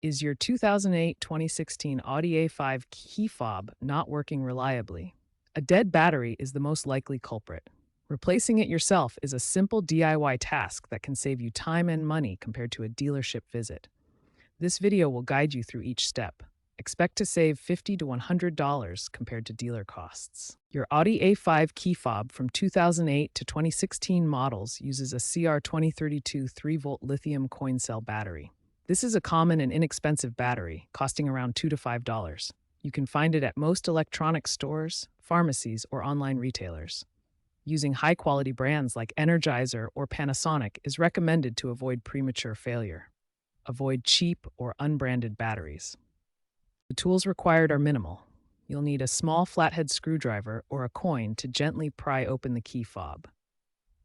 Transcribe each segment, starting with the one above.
Is your 2008-2016 Audi A5 key fob not working reliably? A dead battery is the most likely culprit. Replacing it yourself is a simple DIY task that can save you time and money compared to a dealership visit. This video will guide you through each step. Expect to save $50 to $100 compared to dealer costs. Your Audi A5 key fob from 2008 to 2016 models uses a CR2032 3-volt lithium coin cell battery. This is a common and inexpensive battery, costing around $2 to $5. You can find it at most electronics stores, pharmacies, or online retailers. Using high-quality brands like Energizer or Panasonic is recommended to avoid premature failure. Avoid cheap or unbranded batteries. The tools required are minimal. You'll need a small flathead screwdriver or a coin to gently pry open the key fob.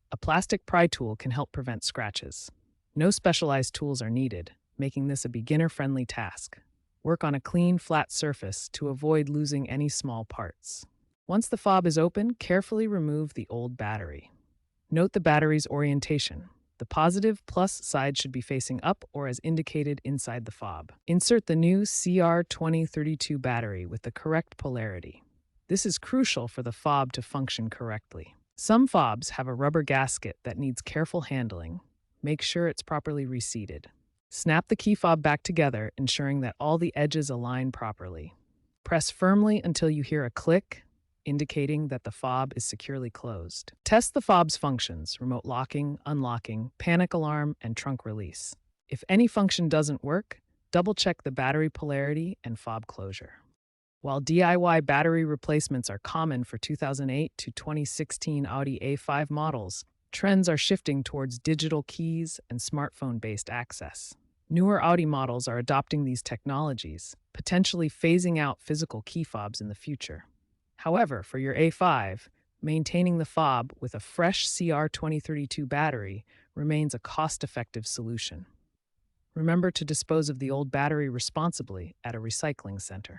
A plastic pry tool can help prevent scratches. No specialized tools are needed, making this a beginner-friendly task. Work on a clean, flat surface to avoid losing any small parts. Once the fob is open, carefully remove the old battery. Note the battery's orientation. The positive plus side should be facing up or as indicated inside the fob. Insert the new CR2032 battery with the correct polarity. This is crucial for the fob to function correctly. Some fobs have a rubber gasket that needs careful handling. Make sure it's properly reseated. Snap the key fob back together, ensuring that all the edges align properly. Press firmly until you hear a click, indicating that the fob is securely closed. Test the fob's functions: remote locking, unlocking, panic alarm, and trunk release. If any function doesn't work, double-check the battery polarity and fob closure. While DIY battery replacements are common for 2008 to 2016 Audi A5 models, trends are shifting towards digital keys and smartphone-based access. Newer Audi models are adopting these technologies, potentially phasing out physical key fobs in the future. However, for your A5, maintaining the fob with a fresh CR2032 battery remains a cost-effective solution. Remember to dispose of the old battery responsibly at a recycling center.